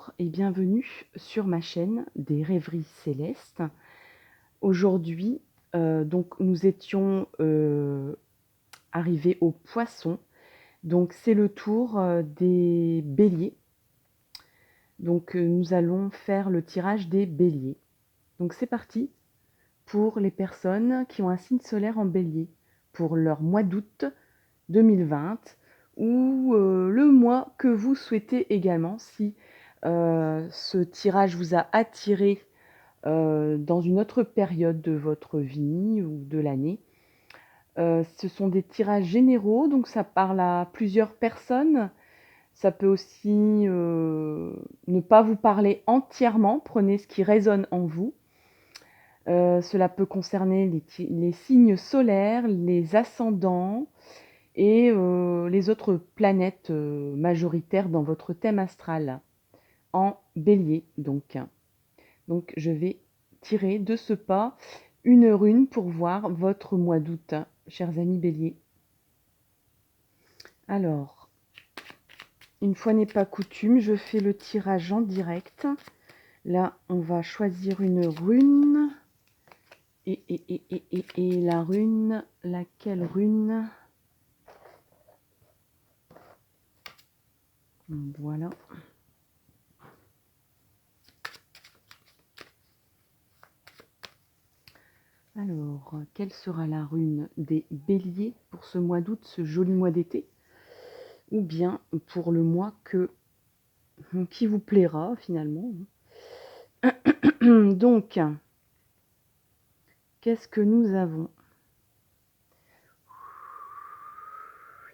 Bonjour et bienvenue sur ma chaîne des rêveries célestes. Aujourd'hui, donc nous étions arrivés au poisson. Donc c'est le tour des béliers. Donc nous allons faire le tirage des béliers. Donc c'est parti pour les personnes qui ont un signe solaire en bélier pour leur mois d'août 2020 ou le mois que vous souhaitez également. Si ce tirage vous a attiré dans une autre période de votre vie ou de l'année. Ce sont des tirages généraux, donc ça parle à plusieurs personnes. Ça peut aussi ne pas vous parler entièrement, prenez ce qui résonne en vous. Cela peut concerner les signes solaires, les ascendants et les autres planètes majoritaires dans votre thème astral, en bélier donc. Donc je vais tirer de ce pas une rune pour voir votre mois d'août, chers amis béliers. Alors, une fois n'est pas coutume, je fais le tirage en direct. Là, on va choisir une rune. Et la rune, laquelle rune? Voilà. Alors, quelle sera la rune des béliers pour ce mois d'août, ce joli mois d'été? Ou bien pour le mois qui vous plaira finalement. Donc, qu'est-ce que nous avons?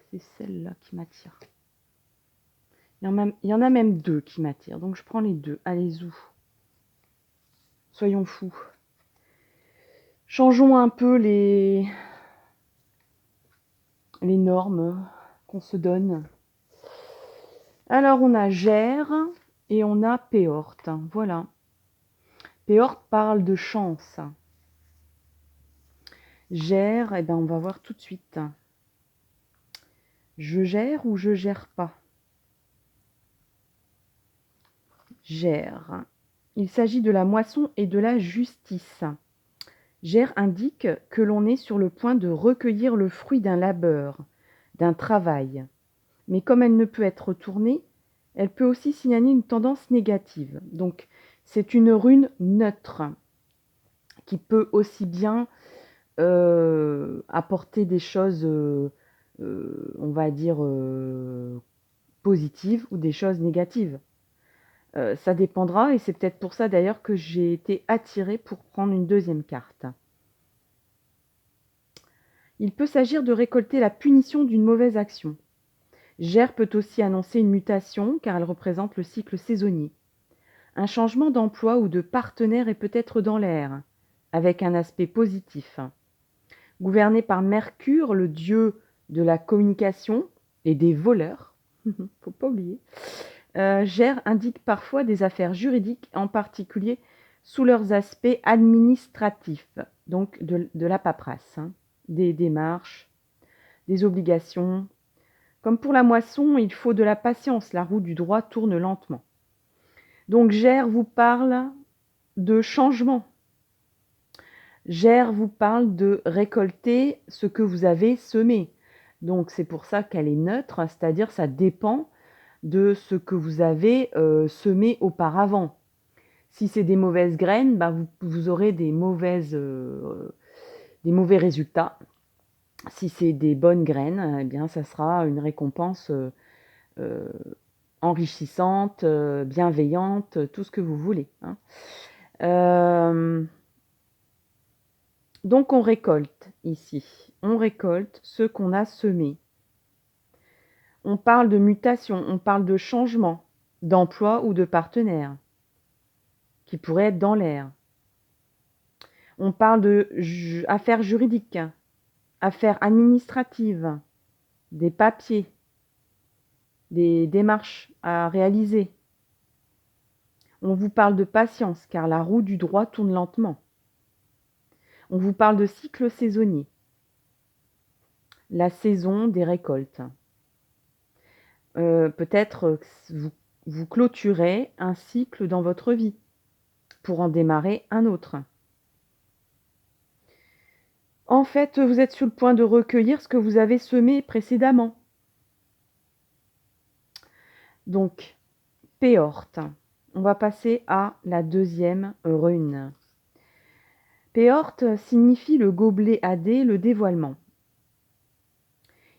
C'est celle-là qui m'attire. Il y en a même deux qui m'attirent, donc je prends les deux. Allez-y. Soyons fous. Changeons un peu les normes qu'on se donne. Alors, on a Gère et on a Péorte. Voilà. Péorte parle de chance. Gère, eh ben, on va voir tout de suite. Je gère ou je gère pas? Gère. Il s'agit de la moisson et de la justice. Gère indique que l'on est sur le point de recueillir le fruit d'un labeur, d'un travail. Mais comme elle ne peut être retournée, elle peut aussi signaler une tendance négative. Donc, c'est une rune neutre qui peut aussi bien apporter des choses, on va dire, positives ou des choses négatives. Ça dépendra, et c'est peut-être pour ça d'ailleurs que j'ai été attirée pour prendre une deuxième carte. Il peut s'agir de récolter la punition d'une mauvaise action. Gère peut aussi annoncer une mutation car elle représente le cycle saisonnier. Un changement d'emploi ou de partenaire est peut-être dans l'air, avec un aspect positif. Gouverné par Mercure, le dieu de la communication et des voleurs, faut pas oublier, Gère indique parfois des affaires juridiques, en particulier sous leurs aspects administratifs, donc de la paperasse, des démarches, des obligations. Comme pour la moisson, il faut de la patience, la roue du droit tourne lentement. Donc Gère vous parle de changement. Gère vous parle de récolter ce que vous avez semé. Donc c'est pour ça qu'elle est neutre, c'est-à-dire ça dépend de ce que vous avez semé auparavant. Si c'est des mauvaises graines, bah vous aurez des mauvais résultats. Si c'est des bonnes graines, eh bien ça sera une récompense enrichissante, bienveillante, tout ce que vous voulez. Donc on récolte ici, on récolte ce qu'on a semé. On parle de mutation, on parle de changement d'emploi ou de partenaire qui pourrait être dans l'air. On parle de affaires juridiques, affaires administratives, des papiers, des démarches à réaliser. On vous parle de patience car la roue du droit tourne lentement. On vous parle de cycle saisonnier, la saison des récoltes. Peut-être vous clôturez un cycle dans votre vie pour en démarrer un autre. En fait, vous êtes sur le point de recueillir ce que vous avez semé précédemment. Donc, Péorte. On va passer à la deuxième rune. Péorte signifie le gobelet adé, le dévoilement.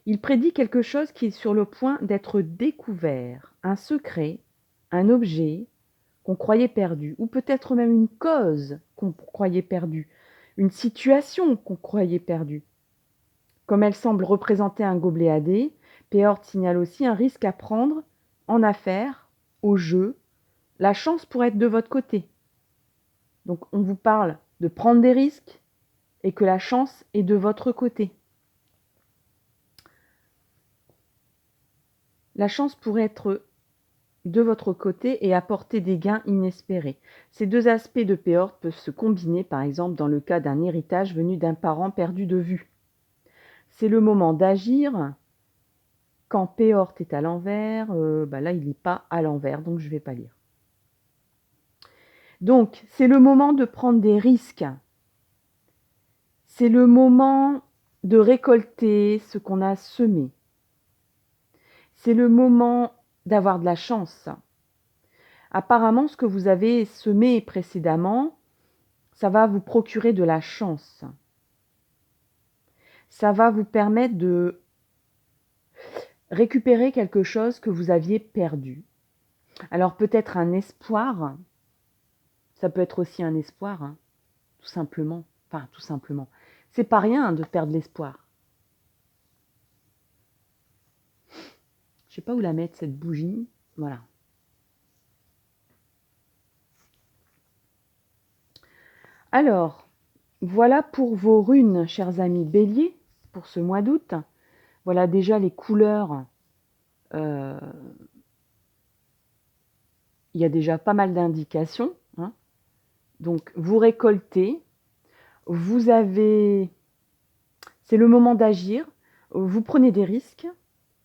Il prédit quelque chose qui est sur le point d'être découvert, un secret, un objet qu'on croyait perdu, ou peut-être même une cause qu'on croyait perdue, une situation qu'on croyait perdue. Comme elle semble représenter un gobelet à dés, Péorte signale aussi un risque à prendre en affaires, au jeu. La chance pourrait être de votre côté. Donc on vous parle de prendre des risques et que la chance est de votre côté. La chance pourrait être de votre côté et apporter des gains inespérés. Ces deux aspects de Péorte peuvent se combiner, par exemple dans le cas d'un héritage venu d'un parent perdu de vue. C'est le moment d'agir. Quand Péorte est à l'envers, là il n'est pas à l'envers, donc je ne vais pas lire. Donc c'est le moment de prendre des risques. C'est le moment de récolter ce qu'on a semé. C'est le moment d'avoir de la chance. Apparemment, ce que vous avez semé précédemment, ça va vous procurer de la chance. Ça va vous permettre de récupérer quelque chose que vous aviez perdu. Alors peut-être un espoir, ça peut être aussi un espoir, hein, tout simplement. Enfin, tout simplement. C'est pas rien de perdre l'espoir. Je sais pas où la mettre, cette bougie. Voilà. Alors, voilà pour vos runes, chers amis Bélier, pour ce mois d'août. Voilà déjà les couleurs. Il y a déjà pas mal d'indications, hein. Donc, vous récoltez. C'est le moment d'agir. Vous prenez des risques,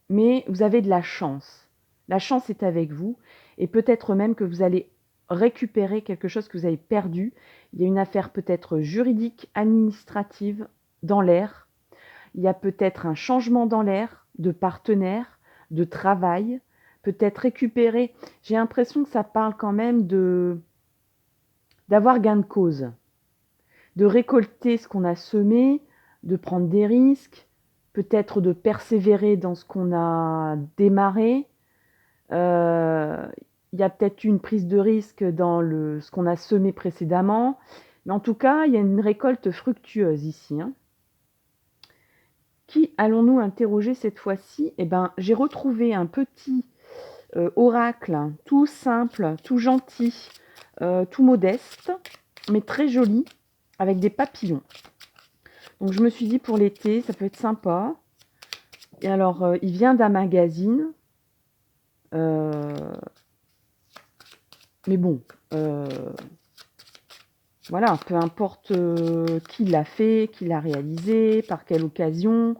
mais vous avez de la chance. La chance est avec vous et peut-être même que vous allez récupérer quelque chose que vous avez perdu. Il y a une affaire peut-être juridique, administrative dans l'air. Il y a peut-être un changement dans l'air de partenaire, de travail, peut-être récupérer. J'ai l'impression que ça parle quand même d'avoir gain de cause, de récolter ce qu'on a semé, de prendre des risques, peut-être de persévérer dans ce qu'on a démarré. Il y a peut-être une prise de risque dans ce qu'on a semé précédemment. Mais en tout cas, il y a une récolte fructueuse ici, hein. Qui allons-nous interroger cette fois-ci? Eh ben, j'ai retrouvé un petit oracle tout simple, tout gentil, tout modeste, mais très joli, avec des papillons. Donc je me suis dit pour l'été, ça peut être sympa. Et alors, il vient d'un magazine. Mais bon, voilà, peu importe qui l'a fait, qui l'a réalisé, par quelle occasion.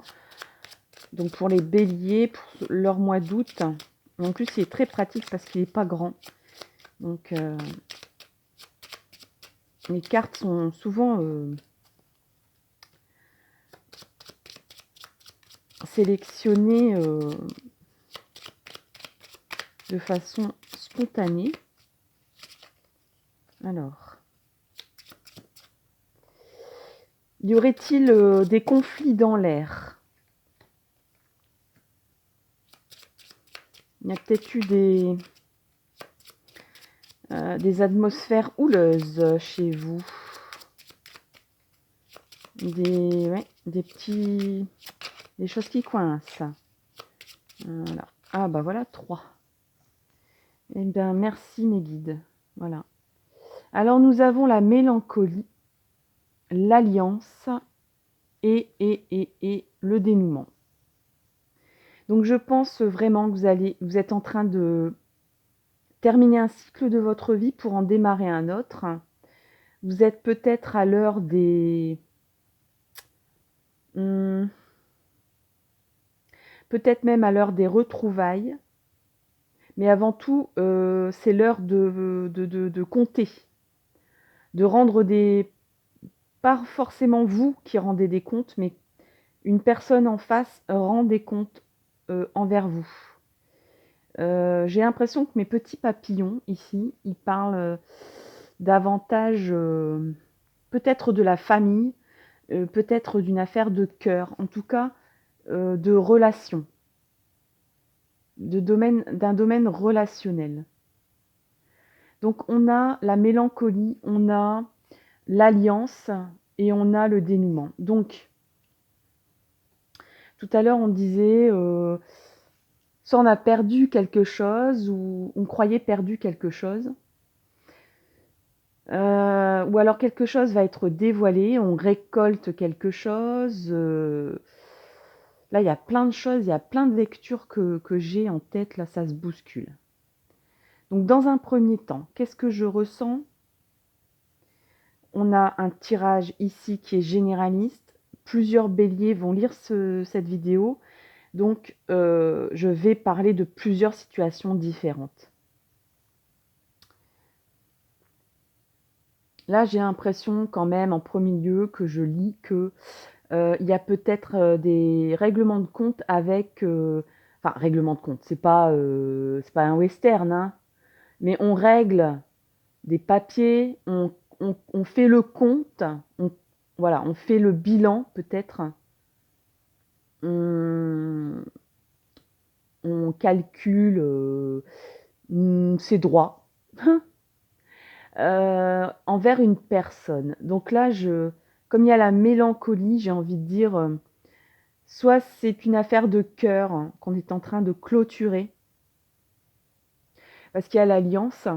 Donc pour les béliers, pour leur mois d'août, en plus il est très pratique parce qu'il n'est pas grand. Donc les cartes sont souvent sélectionnées de façon spontanée. Alors, y aurait-il des conflits dans l'air? Il y a peut-être eu des atmosphères houleuses chez vous. Des choses qui coincent. Voilà. Ah bah voilà, 3. Eh bien, merci mes guides. Voilà. Alors, nous avons la mélancolie, l'alliance et le dénouement. Donc, je pense vraiment que vous êtes en train de terminer un cycle de votre vie pour en démarrer un autre. Vous êtes peut-être à l'heure peut-être même à l'heure des retrouvailles. Mais avant tout, c'est l'heure de compter, de rendre des pas forcément vous qui rendez des comptes, mais une personne en face rend des comptes, envers vous. J'ai l'impression que mes petits papillons ici, ils parlent, davantage, peut-être de la famille, peut-être d'une affaire de cœur, en tout cas, de relations, d'un domaine relationnel. Donc on a la mélancolie, on a l'alliance et on a le dénouement. Donc tout à l'heure on disait, soit on a perdu quelque chose ou on croyait perdu quelque chose, ou alors quelque chose va être dévoilé, on récolte quelque chose, là il y a plein de choses, il y a plein de lectures que j'ai en tête, là ça se bouscule. Donc dans un premier temps, qu'est-ce que je ressens? On a un tirage ici qui est généraliste. Plusieurs béliers vont lire cette vidéo. Donc, je vais parler de plusieurs situations différentes. Là, j'ai l'impression quand même, en premier lieu, que je lis que il y a peut-être des règlements de compte avec... Enfin, règlement de compte, c'est pas un western, hein, mais on règle des papiers, on fait le compte, voilà, on fait le bilan peut-être, on, on calcule ses droits envers une personne. Donc là, comme il y a la mélancolie, j'ai envie de dire, soit c'est une affaire de cœur qu'on est en train de clôturer, parce qu'il y a l'alliance.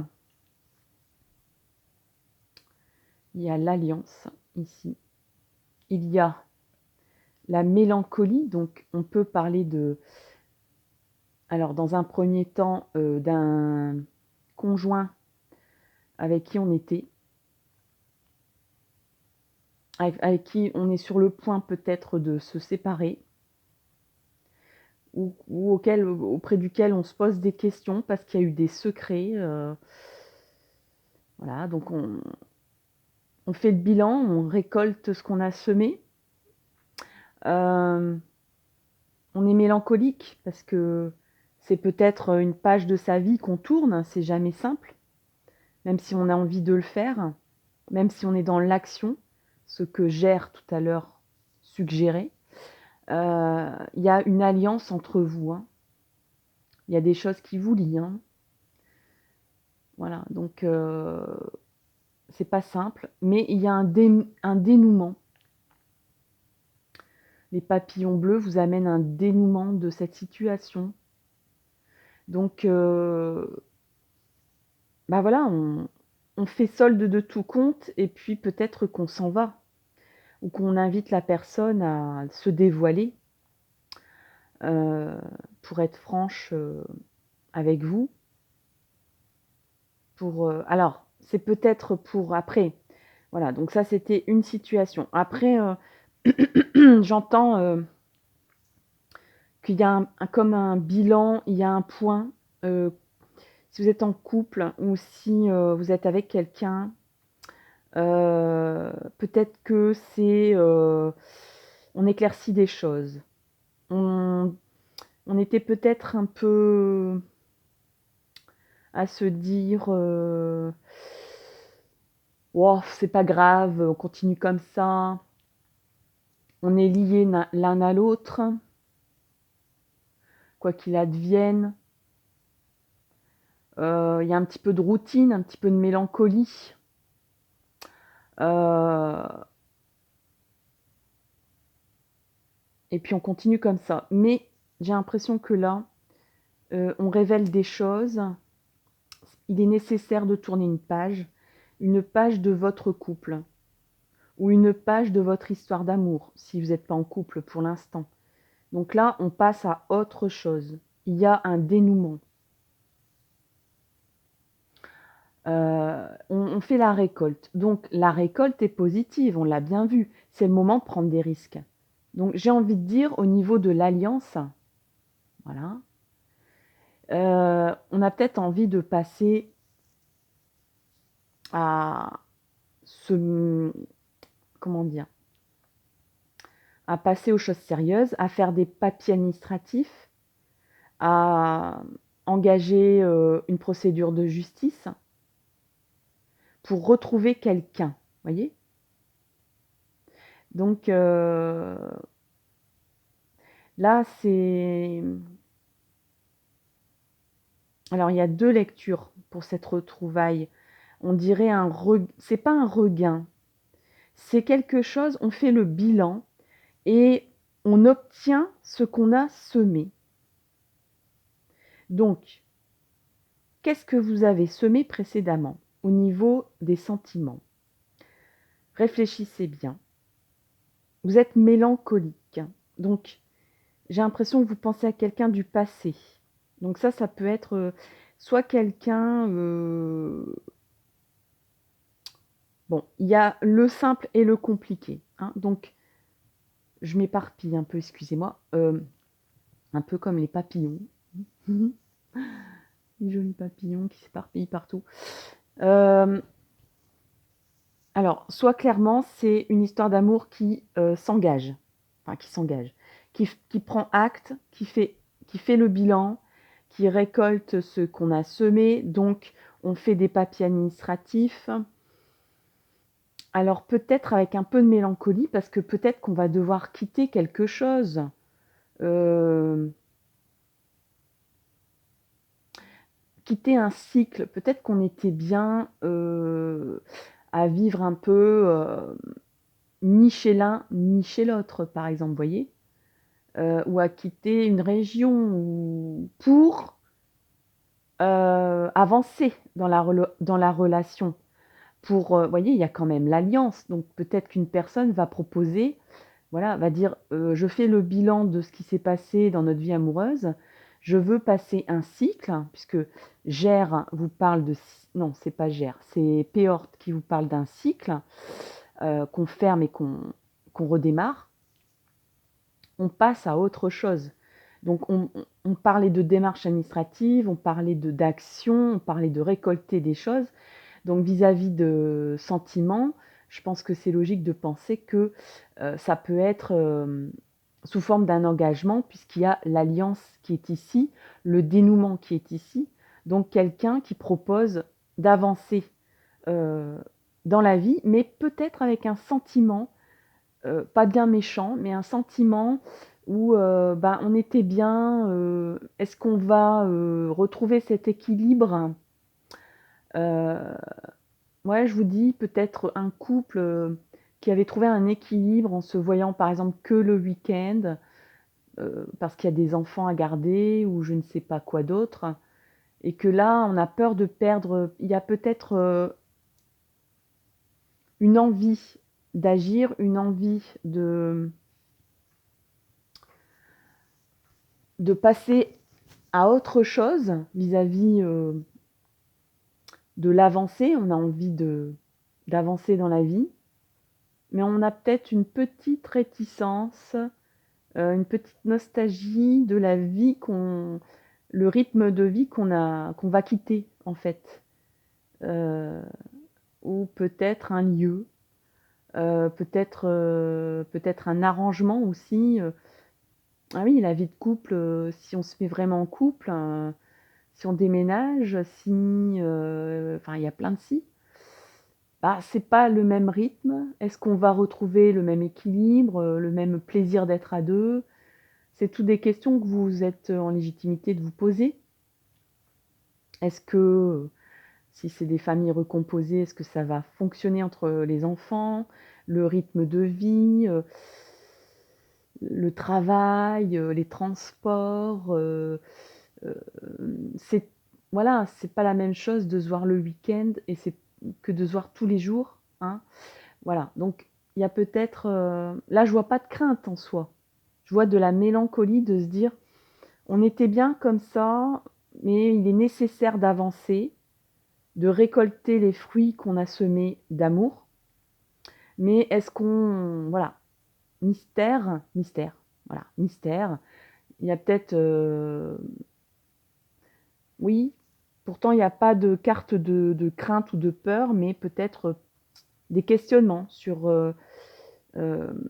Il y a l'alliance ici. Il y a la mélancolie, donc on peut parler de... Alors, dans un premier temps, d'un conjoint avec qui on était, avec qui on est sur le point peut-être de se séparer, ou auprès duquel on se pose des questions parce qu'il y a eu des secrets. Voilà, donc on fait le bilan, on récolte ce qu'on a semé. On est mélancolique parce que c'est peut-être une page de sa vie qu'on tourne, c'est jamais simple, même si on a envie de le faire, même si on est dans l'action, ce que Gère tout à l'heure suggérait. Il y a une alliance entre vous, hein. Il y a des choses qui vous lient, hein. Voilà, donc c'est pas simple, mais il y a un dénouement. Les papillons bleus vous amènent un dénouement de cette situation. Donc, bah voilà, on fait solde de tout compte et puis peut-être qu'on s'en va ou qu'on invite la personne à se dévoiler. Pour être franche avec vous, alors c'est peut-être pour après. Voilà, donc ça c'était une situation. Après, j'entends qu'il y a comme un bilan, il y a un point. Si vous êtes en couple ou si vous êtes avec quelqu'un, peut-être que c'est on éclaircit des choses. On était peut-être un peu à se dire oh, c'est pas grave, on continue comme ça. On est liés l'un à l'autre, quoi qu'il advienne. Il y a un petit peu de routine, un petit peu de mélancolie. Et puis on continue comme ça. Mais j'ai l'impression que là, on révèle des choses. Il est nécessaire de tourner une page de votre couple, ou une page de votre histoire d'amour, si vous n'êtes pas en couple pour l'instant. Donc là, on passe à autre chose. Il y a un dénouement. On fait la récolte. Donc la récolte est positive, on l'a bien vu. C'est le moment de prendre des risques. Donc j'ai envie de dire au niveau de l'alliance, voilà, On a peut-être envie de passer à se comment dire? À passer aux choses sérieuses, à faire des papiers administratifs, à engager, une procédure de justice pour retrouver quelqu'un, voyez? Donc là, c'est alors il y a 2 lectures pour cette retrouvaille. On dirait c'est pas un regain, c'est quelque chose on fait le bilan et on obtient ce qu'on a semé. Donc, qu'est-ce que vous avez semé précédemment au niveau des sentiments? Réfléchissez bien. Vous êtes mélancolique, donc j'ai l'impression que vous pensez à quelqu'un du passé. Donc ça peut être, soit quelqu'un, bon, il y a le simple et le compliqué, hein, donc je m'éparpille un peu, excusez-moi, un peu comme les papillons. Les jolis papillons qui s'éparpillent partout. Alors, soit clairement, c'est une histoire d'amour qui, s'engage, enfin qui s'engage, qui prend acte, qui fait le bilan, qui récolte ce qu'on a semé, donc on fait des papiers administratifs. Alors peut-être avec un peu de mélancolie parce que peut-être qu'on va devoir quitter quelque chose. Heu, quitter un cycle. Peut-être qu'on était bien, à vivre un peu, ni chez l'un, ni chez l'autre, par exemple, vous voyez? Ou à quitter une région ou pour, avancer dans la relation. Pour, voyez, il y a quand même l'alliance, donc peut-être qu'une personne va proposer, voilà, va dire, «Je fais le bilan de ce qui s'est passé dans notre vie amoureuse. Je veux passer un cycle», puisque Gère vous parle de non, c'est pas Gère, c'est Péorte qui vous parle d'un cycle, qu'on ferme et qu'on redémarre. On passe à autre chose. Donc on parlait de démarche administrative, on parlait d'action, on parlait de récolter des choses. Donc vis-à-vis de sentiments, je pense que c'est logique de penser que, ça peut être, sous forme d'un engagement puisqu'il y a l'alliance qui est ici, le dénouement qui est ici. Donc quelqu'un qui propose d'avancer, heu, dans la vie, mais peut-être avec un sentiment, pas bien méchant, mais un sentiment où, ben, on était bien, est-ce qu'on va, retrouver cet équilibre? Heu Ouais, je vous dis peut-être un couple, qui avait trouvé un équilibre en se voyant par exemple que le week-end, parce qu'il y a des enfants à garder ou je ne sais pas quoi d'autre et que là, on a peur de perdre, il y a peut-être, une envie d'agir, une envie de passer à autre chose vis-à-vis, de l'avancée. On a envie d'avancer dans la vie, mais on a peut-être une petite réticence. Une petite nostalgie de la vie le rythme de vie qu'on va quitter en fait. Heu, ou peut-être un lieu, peut-être un arrangement aussi, ah oui, la vie de couple, si on se met vraiment en couple, si on déménage, si, enfin il y a plein de si. Bah, c'est pas le même rythme. Est-ce qu'on va retrouver le même équilibre, le même plaisir d'être à 2? C'est toutes des questions que vous êtes en légitimité de vous poser. Est-ce que, si c'est des familles recomposées, est-ce que ça va fonctionner entre les enfants? Le rythme de vie, le travail, les transports, c'est voilà, c'est pas la même chose de se voir le week-end que de se voir tous les jours, hein. Voilà, donc il y a peut-être, là je vois pas de crainte en soi. Je vois de la mélancolie de se dire: «On était bien comme ça, mais il est nécessaire d'avancer, de récolter les fruits qu'on a semés d'amour». Mais est-ce qu'on voilà, mystère, voilà, mystère. Il y a peut-être, Oui, pourtant il n'y a pas de carte de crainte ou de peur, mais peut-être des questionnements sur hem,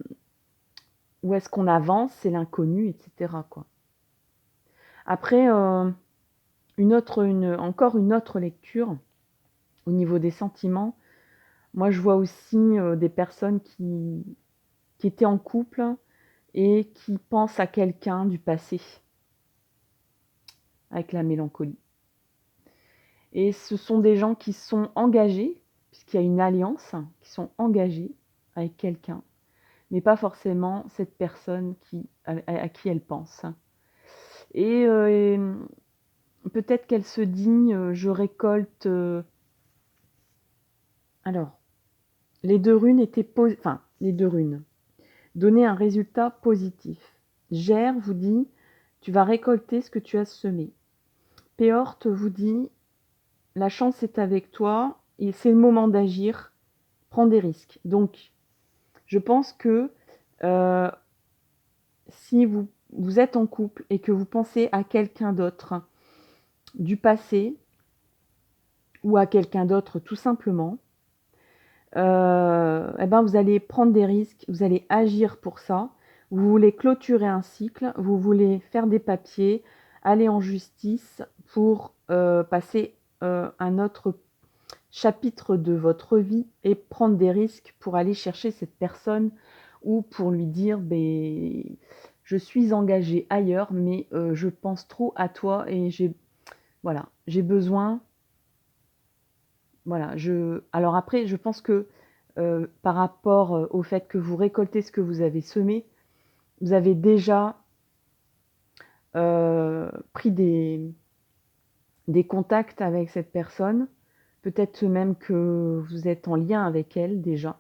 où est-ce qu'on avance, c'est l'inconnu, et cetera, quoi. Après, encore une autre lecture au niveau des sentiments. Moi, je vois aussi, des personnes qui étaient en couple et qui pensent à quelqu'un du passé, avec la mélancolie. Et ce sont des gens qui sont engagés, puisqu'il y a une alliance, qui sont engagés avec quelqu'un, mais pas forcément cette personne à qui elle pense. Et peut-être qu'elle se dit, «Je récolte», alors les 2 runes étaient enfin les 2 runes donnaient un résultat positif. Gers vous dit: «Tu vas récolter ce que tu as semé». Péorte vous dit: «La chance est avec toi et c'est le moment d'agir, prends des risques». Donc je pense que, heu, si vous êtes en couple et que vous pensez à quelqu'un d'autre du passé ou à quelqu'un d'autre tout simplement, et ben, vous allez prendre des risques, vous allez agir pour ça. Vous voulez clôturer un cycle, vous voulez faire des papiers, aller en justice pour, passer, un autre chapitre de votre vie et prendre des risques pour aller chercher cette personne ou pour lui dire: «Beh, je suis engagée ailleurs, mais je pense trop à toi et j'ai besoin». Voilà, alors après, je pense que, par rapport, au fait que vous récoltez ce que vous avez semé, vous avez déjà, pris des contacts avec cette personne. Peut-être même que vous êtes en lien avec elle déjà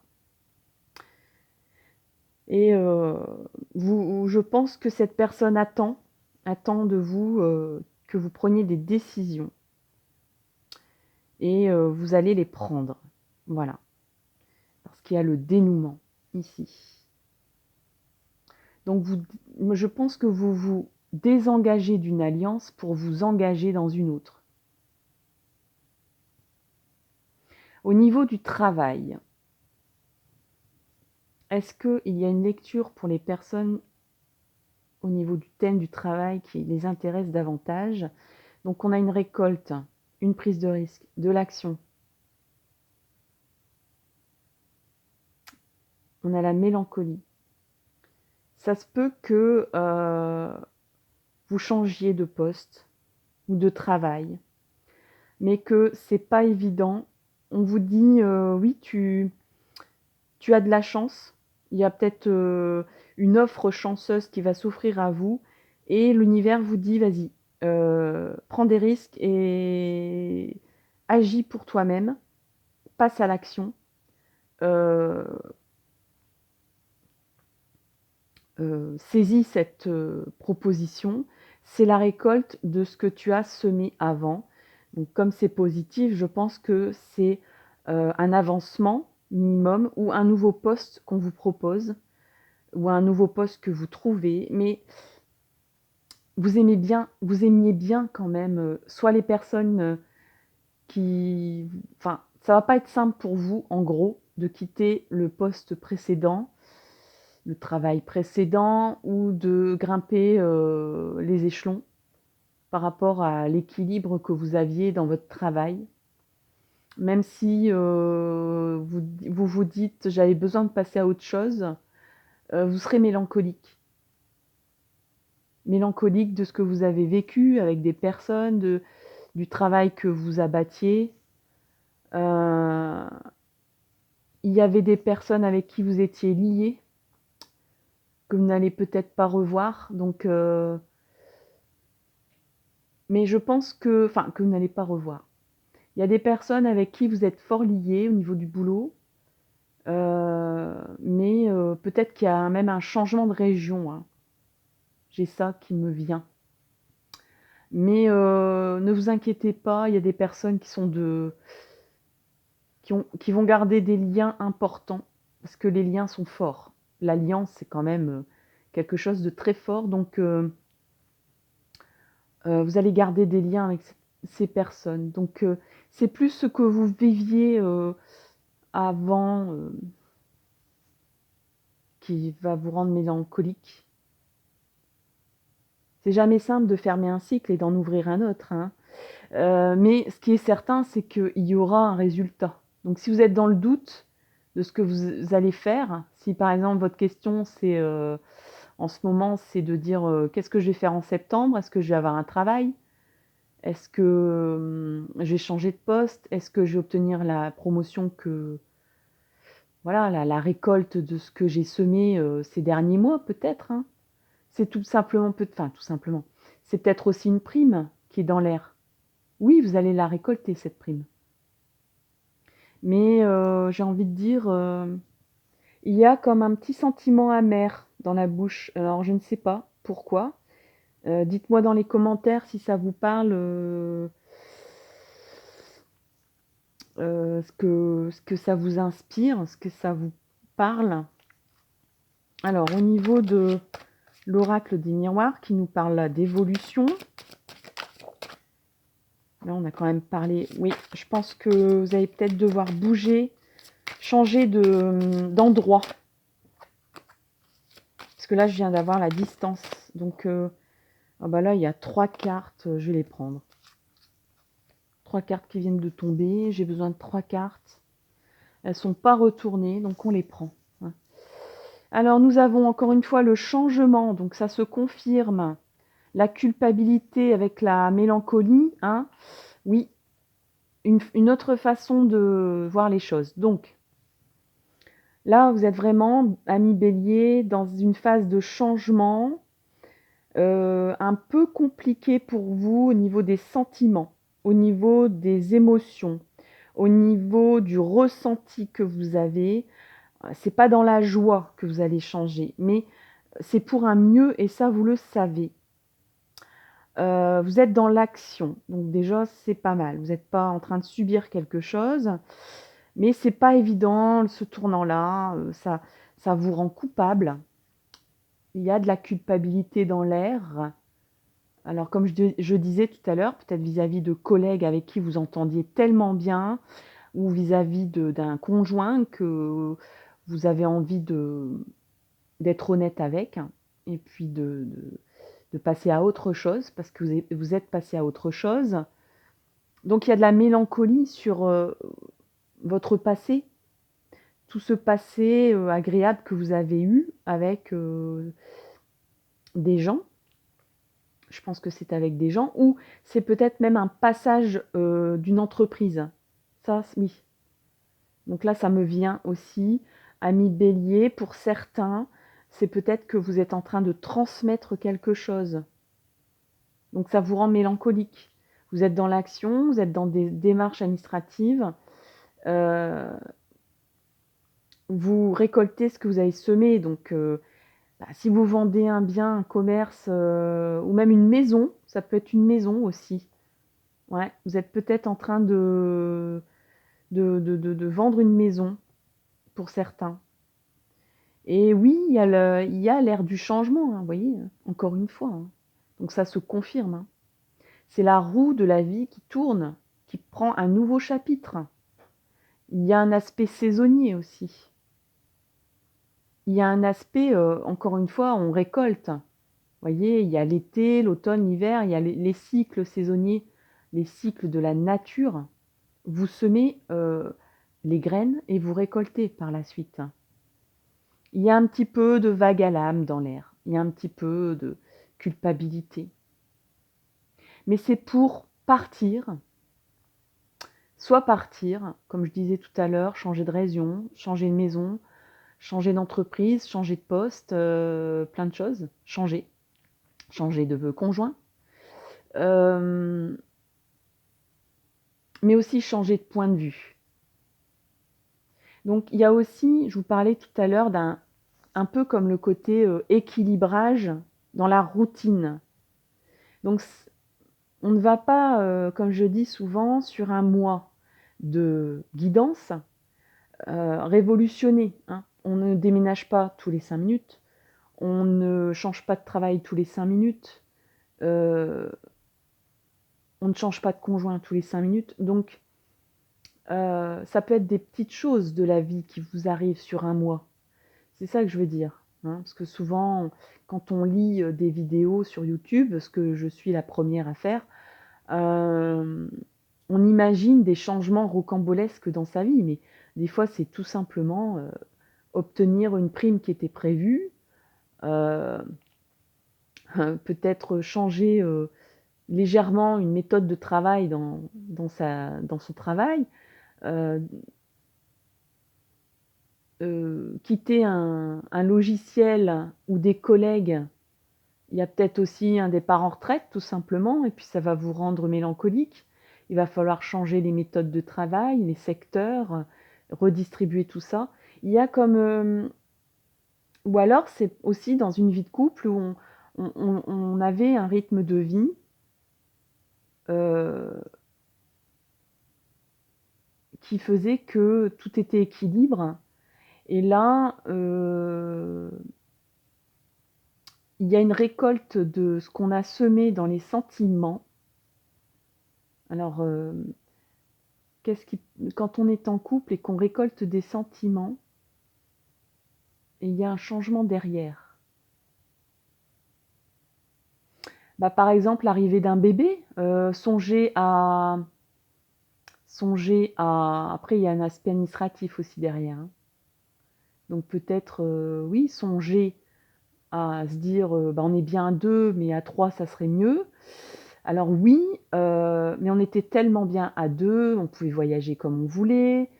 et je pense que cette personne attend de vous, que vous preniez des décisions et vous allez les prendre. Voilà, parce qu'il y a le dénouement ici. Donc je pense que vous vous désengagez d'une alliance pour vous engager dans une autre. Au niveau du travail, est-ce qu'il y a une lecture pour les personnes au niveau du thème du travail qui les intéresse davantage? Donc on a une récolte, une prise de risque, de l'action. On a la mélancolie. Ça se peut que, vous changiez de poste ou de travail, mais que c'est pas évident. On vous dit, «Oui, tu as de la chance, il y a peut-être, une offre chanceuse qui va s'offrir à vous» et l'univers vous dit: «Vas-y, prends des risques et agis pour toi-même, passe à l'action, heu saisis cette, proposition, c'est la récolte de ce que tu as semé avant». Donc comme c'est positif, je pense que c'est, un avancement minimum ou un nouveau poste qu'on vous propose ou un nouveau poste que vous trouvez, mais vous aimiez bien quand même, soit les personnes, enfin, ça va pas être simple pour vous, en gros, de quitter le poste précédent, le travail précédent ou de grimper, les échelons par rapport à l'équilibre que vous aviez dans votre travail. Même si, vous dites: «J'avais besoin de passer à autre chose», vous serez mélancolique. Mélancolique de ce que vous avez vécu avec des personnes, du travail que vous abattiez. Heu, il y avait des personnes avec qui vous étiez liés, que vous n'allez peut-être pas revoir, donc mais je pense que vous n'allez pas revoir. Il y a des personnes avec qui vous êtes fort liés au niveau du boulot, mais peut-être qu'il y a même un changement de région, hein. J'ai ça qui me vient. Mais ne vous inquiétez pas, il y a des personnes qui vont garder des liens importants, parce que les liens sont forts. L'alliance, c'est quand même, quelque chose de très fort, donc vous allez garder des liens avec cette ces personnes. Donc, c'est plus ce que vous viviez avant qui va vous rendre mélancolique. C'est jamais simple de fermer un cycle et d'en ouvrir un autre, hein. Mais ce qui est certain, c'est qu'il y aura un résultat. Donc si vous êtes dans le doute de ce que vous allez faire, si par exemple votre question c'est en ce moment c'est de dire qu'est-ce que je vais faire en septembre? Est-ce que je vais avoir un travail? Est-ce que je vais changer de poste? Est-ce que je vais obtenir la promotion que voilà, la récolte de ce que j'ai semé ces derniers mois peut-être, hein? C'est tout simplement enfin tout simplement. C'est peut-être aussi une prime qui est dans l'air. Oui, vous allez la récolter cette prime. Mais j'ai envie de dire, il y a comme un petit sentiment amer dans la bouche. Alors je ne sais pas pourquoi. Dites-moi dans les commentaires si ça vous parle, ce que ça vous inspire, ce que ça vous parle. Alors au niveau de l'oracle des miroirs qui nous parle là d'évolution. Là on a quand même parlé, oui, je pense que vous allez peut-être devoir bouger, changer d'endroit. Parce que là, je viens d'avoir la distance. Donc, ah bah là, il y a 3 cartes. Je vais les prendre. 3 cartes qui viennent de tomber. J'ai besoin de 3 cartes. Elles ne sont pas retournées, donc on les prend. Hein. Alors, nous avons encore une fois le changement. Donc, ça se confirme. La culpabilité avec la mélancolie. Hein. Oui, une autre façon de voir les choses. Donc, là, vous êtes vraiment, ami Bélier, dans une phase de changement. Un peu compliqué pour vous au niveau des sentiments, au niveau des émotions, au niveau du ressenti que vous avez. C'est pas dans la joie que vous allez changer, mais c'est pour un mieux et ça, vous le savez. Vous êtes dans l'action, donc déjà, c'est pas mal. Vous n'êtes pas en train de subir quelque chose, mais c'est pas évident, ce tournant-là, ça vous rend coupable. Il y a de la culpabilité dans l'air. Alors, comme je disais tout à l'heure, peut-être vis-à-vis de collègues avec qui vous entendiez tellement bien, ou vis-à-vis d'un conjoint que vous avez envie d'être honnête avec, hein, et puis de passer à autre chose, parce que vous êtes passé à autre chose. Donc, il y a de la mélancolie sur votre passé, tout ce passé agréable que vous avez eu avec des gens. Je pense que c'est avec des gens ou c'est peut-être même un passage d'une entreprise. Ça, oui. Donc là, ça me vient aussi. Ami Bélier, pour certains, c'est peut-être que vous êtes en train de transmettre quelque chose. Donc ça vous rend mélancolique. Vous êtes dans l'action, vous êtes dans des démarches administratives. Vous récoltez ce que vous avez semé. Donc si vous vendez un bien, un commerce ou même une maison, ça peut être une maison aussi. Ouais, vous êtes peut-être en train de vendre une maison pour certains. Et oui, il y a l'ère du changement, hein, vous voyez, encore une fois. Hein. Donc ça se confirme. Hein. C'est la roue de la vie qui tourne, qui prend un nouveau chapitre. Il y a un aspect saisonnier aussi. Il y a un aspect, encore une fois, on récolte. Vous voyez, il y a l'été, l'automne, l'hiver, il y a les cycles saisonniers, les cycles de la nature. Vous semez les graines et vous récoltez par la suite. Il y a un petit peu de vague à l'âme dans l'air. Il y a un petit peu de culpabilité. Mais c'est pour partir, soit partir, comme je disais tout à l'heure, changer de région, changer de maison, changer d'entreprise, changer de poste, plein de choses, changer de conjoint, mais aussi changer de point de vue. Donc il y a aussi, je vous parlais tout à l'heure un peu comme le côté équilibrage dans la routine. Donc on ne va pas, comme je dis souvent, sur un mois de guidance révolutionner. Hein. On ne déménage pas tous les 5 minutes, on ne change pas de travail tous les 5 minutes. on ne change pas de conjoint tous les 5 minutes. Donc, ça peut être des petites choses de la vie qui vous arrivent sur un mois. C'est ça que je veux dire, hein, parce que souvent, quand on lit, des vidéos sur YouTube, ce que je suis la première à faire, hem, on imagine des changements rocambolesques dans sa vie, mais des fois, c'est tout simplement, obtenir une prime qui était prévue, heu, peut-être changer, légèrement une méthode de travail dans son travail, heu quitter un logiciel ou des collègues. Il y a peut-être aussi un départ en retraite tout simplement et puis ça va vous rendre mélancolique. Il va falloir changer les méthodes de travail, les secteurs, redistribuer tout ça. Il y a comme, ou alors c'est aussi dans une vie de couple où on avait un rythme de vie, heu, qui faisait que tout était équilibre et là, il y a une récolte de ce qu'on a semé dans les sentiments. Alors, qu'est-ce qui quand on est en couple et qu'on récolte des sentiments, et il y a un changement derrière. Bah, par exemple, l'arrivée d'un bébé, songez à après il y a un aspect administratif aussi derrière, hein. Donc peut-être, oui, songer à se dire, bah, on est bien à 2 mais à 3 ça serait mieux. Alors oui, mais on était tellement bien à 2, on pouvait voyager comme on voulait.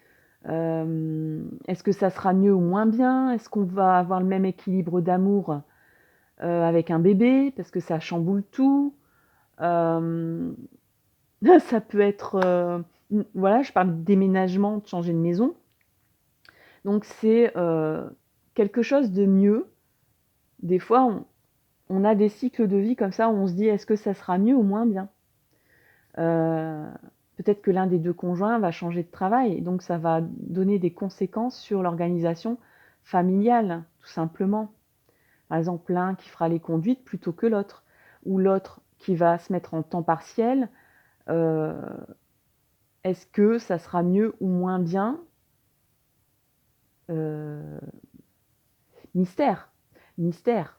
Est-ce que ça sera mieux ou moins bien? Est-ce qu'on va avoir le même équilibre d'amour, avec un bébé? Parce que ça chamboule tout. Hem, ça peut être, voilà, je parle de déménagement, de changer de maison. Donc c'est, quelque chose de mieux. Des fois, on a des cycles de vie comme ça où on se dit: «Est-ce que ça sera mieux ou moins bien?» Heu, peut-être que l'un des 2 conjoints va changer de travail et donc ça va donner des conséquences sur l'organisation familiale, tout simplement. Par exemple, l'un qui fera les conduites plutôt que l'autre ou l'autre qui va se mettre en temps partiel, heu, est-ce que ça sera mieux ou moins bien? Heu, mystère, mystère.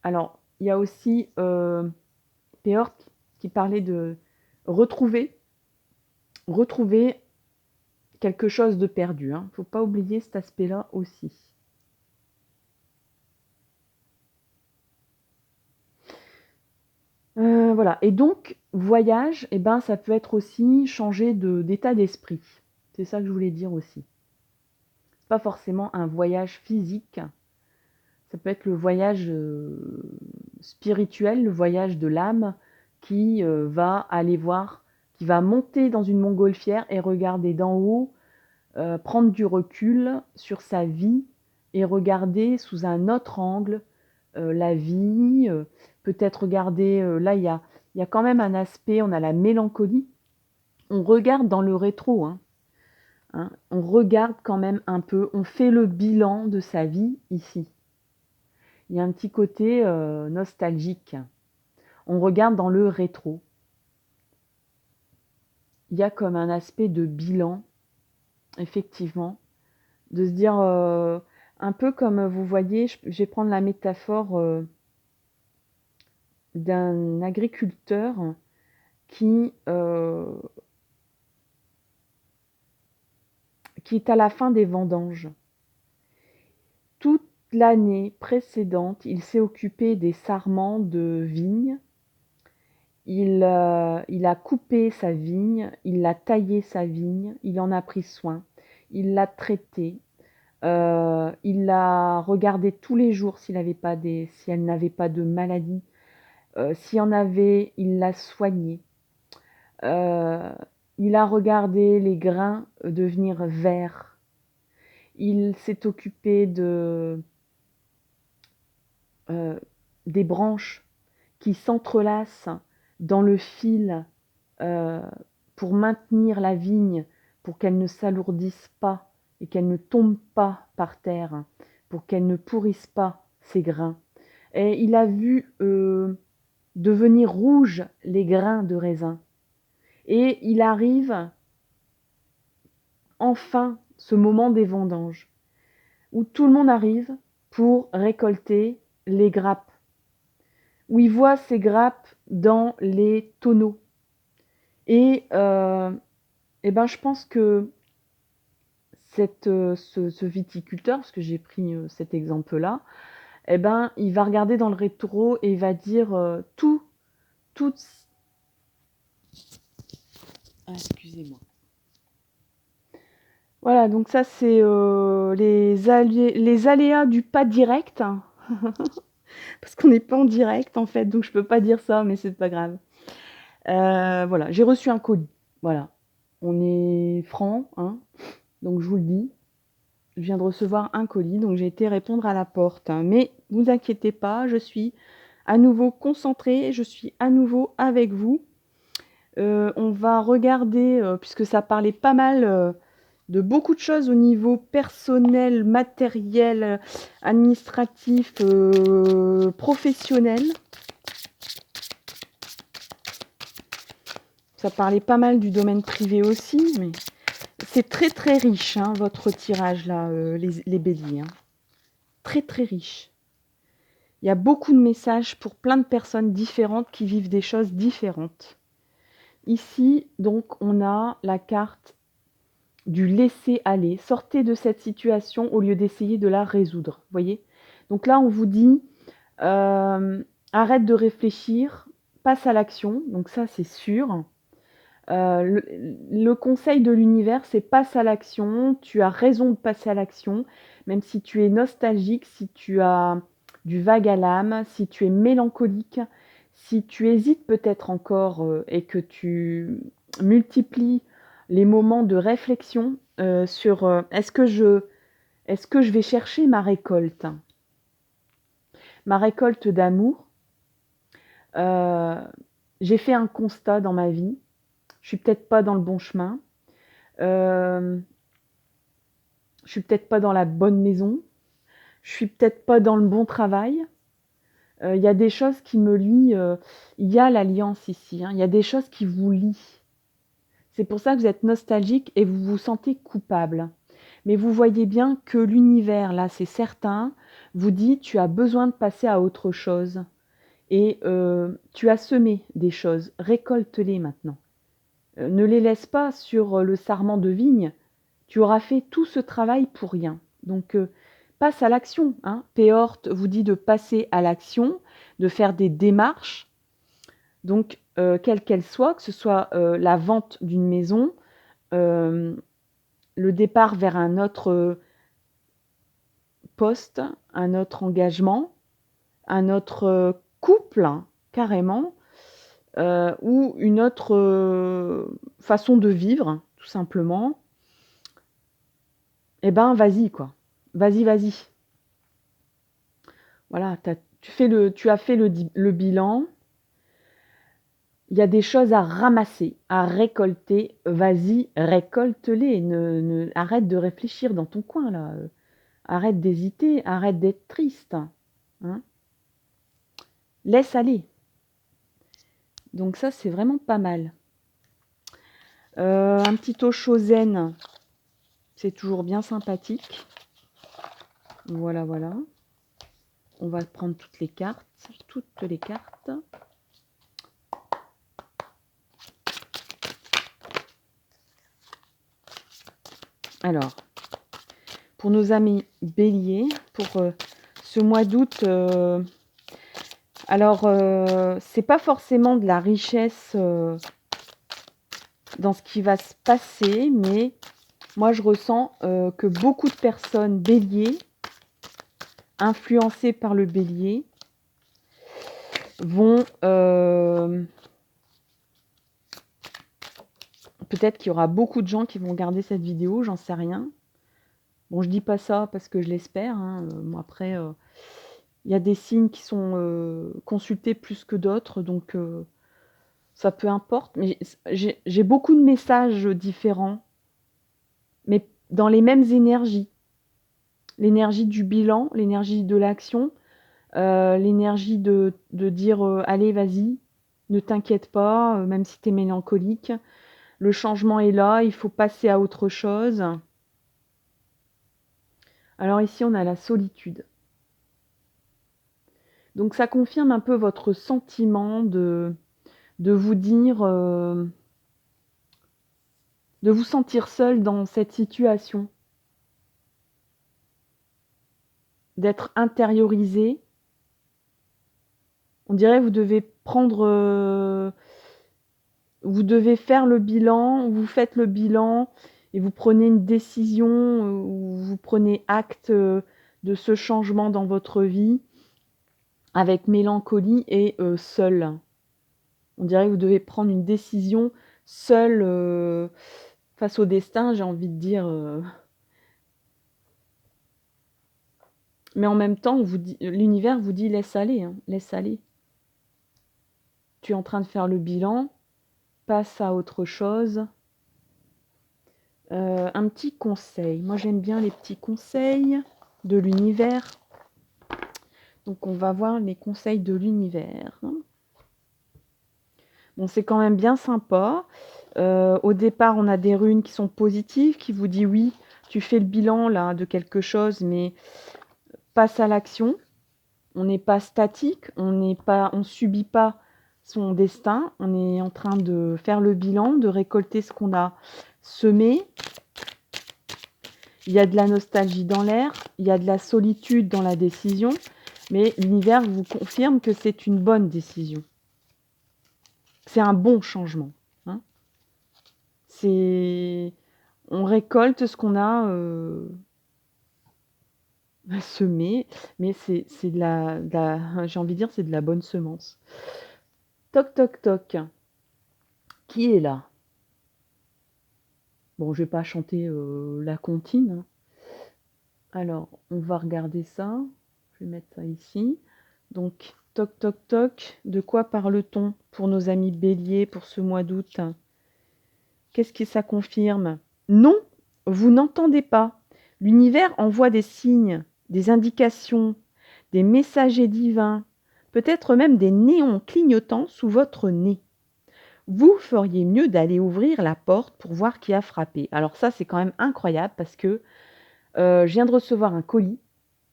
Alors, il y a aussi, Peort qui parlait de retrouver retrouver quelque chose de perdu, hein. Faut pas oublier cet aspect-là aussi. Voilà et donc voyage et ben, ça peut être aussi changer d'état d'esprit. C'est ça que je voulais dire aussi. C'est pas forcément un voyage physique, ça peut être le voyage, spirituel, le voyage de l'âme qui, va aller voir qui va monter dans une montgolfière et regarder d'en haut, prendre du recul sur sa vie et regarder sous un autre angle, la vie, peut-être regarder, là il y a quand même un aspect, on a la mélancolie. On regarde dans le rétro, hein. On regarde quand même un peu, on fait le bilan de sa vie ici. Il y a un petit côté, nostalgique. On regarde dans le rétro. Il y a comme un aspect de bilan, effectivement, de se dire, un peu comme, vous voyez, je vais prendre la métaphore, d'un agriculteur qui, qui est à la fin des vendanges. Toute l'année précédente, il s'est occupé des sarments de vignes. Il a coupé sa vigne, il a taillé sa vigne, il en a pris soin, il l'a traitée, il l'a regardée tous les jours si elle n'avait pas de maladie, s'il y en avait, il l'a soignée. Heu, il a regardé les grains, devenir verts. Il s'est occupé heu, des branches qui s'entrelacent dans le fil, heu, pour maintenir la vigne, pour qu'elle ne s'alourdisse pas et qu'elle ne tombe pas par terre, pour qu'elle ne pourrisse pas ses grains et il a vu, devenir rouges les grains de raisin. Et il arrive enfin ce moment des vendanges, où tout le monde arrive pour récolter les grappes, où il voit ces grappes dans les tonneaux. Et ben, je pense que ce viticulteur, parce que j'ai pris cet exemple-là, eh ben, il va regarder dans le rétro et il va dire toutes... Ah, excusez-moi. Voilà, donc ça c'est les aléas du pas direct, hein. Parce qu'on n'est pas en direct en fait, donc je peux pas dire ça, mais c'est pas grave. Voilà, j'ai reçu un colis. Voilà, on est franc, hein, donc je vous le dis. Je viens de recevoir un colis, donc j'ai été répondre à la porte. Mais ne vous inquiétez pas, je suis à nouveau concentrée, je suis à nouveau avec vous. On va regarder, puisque ça parlait pas mal de beaucoup de choses au niveau personnel, matériel, administratif, professionnel. Ça parlait pas mal du domaine privé aussi, mais c'est très très riche, hein, votre tirage là, les béliers. Hein. Très très riche. Il y a beaucoup de messages pour plein de personnes différentes qui vivent des choses différentes. Ici, donc, on a la carte du laisser aller. Sortez de cette situation au lieu d'essayer de la résoudre. Voyez ? Donc là, on vous dit, arrête de réfléchir, passe à l'action. Donc ça, c'est sûr. Le conseil de l'univers, c'est passe à l'action. Tu as raison de passer à l'action, même si tu es nostalgique, si tu as du vague à l'âme, si tu es mélancolique, si tu hésites peut-être encore et que tu multiplies les moments de réflexion sur est-ce que je vais chercher ma récolte d'amour. J'ai fait un constat dans ma vie. Je suis peut-être pas dans le bon chemin. Je suis peut-être pas dans la bonne maison. Je suis peut-être pas dans le bon travail. Il y a des choses qui me lient. Il y a l'alliance ici. Hein. Il y a des choses qui vous lient. C'est pour ça que vous êtes nostalgique et vous vous sentez coupable. Mais vous voyez bien que l'univers, là, c'est certain, vous dit tu as besoin de passer à autre chose. Et tu as semé des choses. Récolte-les maintenant. Ne les laisse pas sur le sarment de vigne. Tu auras fait tout ce travail pour rien. Donc, passe à l'action. Hein. Péorte vous dit de passer à l'action, de faire des démarches. Donc, quelle qu'elle soit, que ce soit la vente d'une maison, le départ vers un autre poste, un autre engagement, un autre couple, hein, carrément, ou une autre façon de vivre, tout simplement. Eh ben, vas-y, quoi. Vas-y, vas-y. Voilà, tu as fait le bilan. Il y a des choses à ramasser, à récolter. Vas-y, récolte-les. Arrête de réfléchir dans ton coin, là. Arrête d'hésiter, arrête d'être triste. Hein. Laisse aller. Donc ça, c'est vraiment pas mal. Un petit Osho zen, c'est toujours bien sympathique. Voilà, voilà. On va prendre toutes les cartes. Alors, pour nos amis béliers, pour ce mois d'août, c'est pas forcément de la richesse dans ce qui va se passer, mais moi je ressens que beaucoup de personnes béliers, influencées par le bélier, vont... peut-être qu'il y aura beaucoup de gens qui vont regarder cette vidéo, j'en sais rien. Bon, je dis pas ça parce que je l'espère. Hein. Bon, après, il y a des signes qui sont consultés plus que d'autres, donc ça peu importe. Mais j'ai beaucoup de messages différents, mais dans les mêmes énergies. L'énergie du bilan, l'énergie de l'action, l'énergie de dire, «Allez, vas-y, ne t'inquiète pas, même si tu es mélancolique, le changement est là, il faut passer à autre chose». Alors ici, on a la solitude. Donc ça confirme un peu votre sentiment de vous dire, de vous sentir seul dans cette situation, d'être intériorisé. On dirait que vous devez prendre, vous devez faire le bilan, vous faites le bilan et vous prenez une décision, ou vous prenez acte, de ce changement dans votre vie avec mélancolie et seul. On dirait que vous devez prendre une décision seul, face au destin, j'ai envie de dire, mais en même temps, on vous dit l'univers vous dit: «Laisse aller, hein, laisse aller. Tu es en train de faire le bilan, passe à autre chose». Un petit conseil. Moi, j'aime bien les petits conseils de l'univers. Donc on va voir les conseils de l'univers. Bon, c'est quand même bien sympa. Au départ, on a des runes qui sont positives, qui vous dit: «Oui, tu fais le bilan là de quelque chose, mais passe à l'action». On n'est pas statique, on subit pas son destin, on est en train de faire le bilan, de récolter ce qu'on a semé. Il y a de la nostalgie dans l'air, il y a de la solitude dans la décision, mais l'univers vous confirme que c'est une bonne décision. C'est un bon changement, hein. On récolte ce qu'on a, semé, mais c'est de la j'ai envie de dire, c'est de la bonne semence. Toc toc toc. Qui est là? Bon, je vais pas chanter, la comptine, hein. Alors, on va regarder ça. Je vais mettre ça ici. Donc, toc toc toc, de quoi parle-t-on pour nos amis béliers pour ce mois d'août? Qu'est-ce que ça confirme? Non, vous n'entendez pas. L'univers envoie des signes, des indications, des messagers divins, peut-être même des néons clignotants sous votre nez. Vous feriez mieux d'aller ouvrir la porte pour voir qui a frappé. Alors ça, c'est quand même incroyable parce que je viens de recevoir un colis.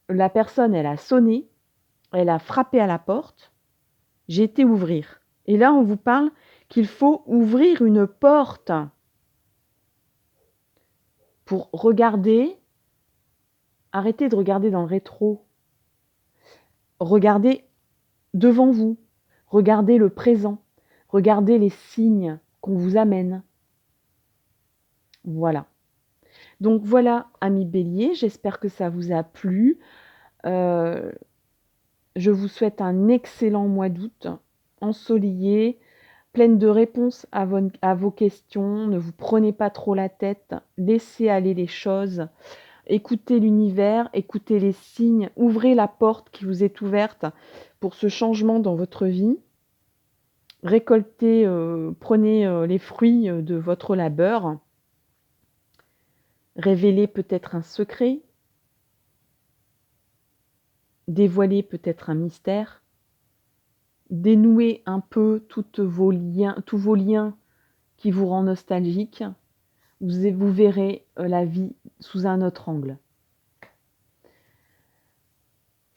La personne, elle a sonné, elle a frappé à la porte. J'ai été ouvrir. Et là, on vous parle qu'il faut ouvrir une porte pour regarder. Arrêtez de regarder dans le rétro. Regardez devant vous. Regardez le présent. Regardez les signes qu'on vous amène. Voilà. Donc voilà, amis béliers, j'espère que ça vous a plu. Je vous souhaite un excellent mois d'août, ensoleillé, pleine de réponses à vos questions. Ne vous prenez pas trop la tête, laissez aller les choses. Écoutez l'univers, écoutez les signes, ouvrez la porte qui vous est ouverte pour ce changement dans votre vie. Récoltez, prenez les fruits de votre labeur. Révélez peut-être un secret. Dévoilez peut-être un mystère. Dénouez un peu tous vos liens qui vous rendent nostalgique. Vous verrez la vie sous un autre angle.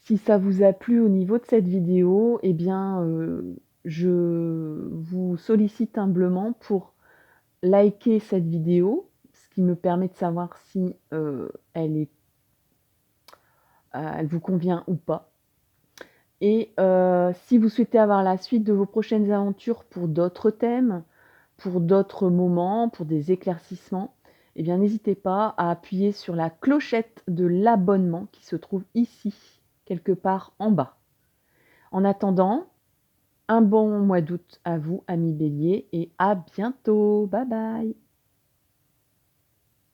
Si ça vous a plu au niveau de cette vidéo, eh bien, je vous sollicite humblement pour liker cette vidéo, ce qui me permet de savoir si elle vous convient ou pas. Et si vous souhaitez avoir la suite de vos prochaines aventures pour d'autres thèmes, pour d'autres moments, pour des éclaircissements, eh bien n'hésitez pas à appuyer sur la clochette de l'abonnement qui se trouve ici, quelque part en bas. En attendant, un bon mois d'août à vous, amis béliers, et à bientôt. Bye bye.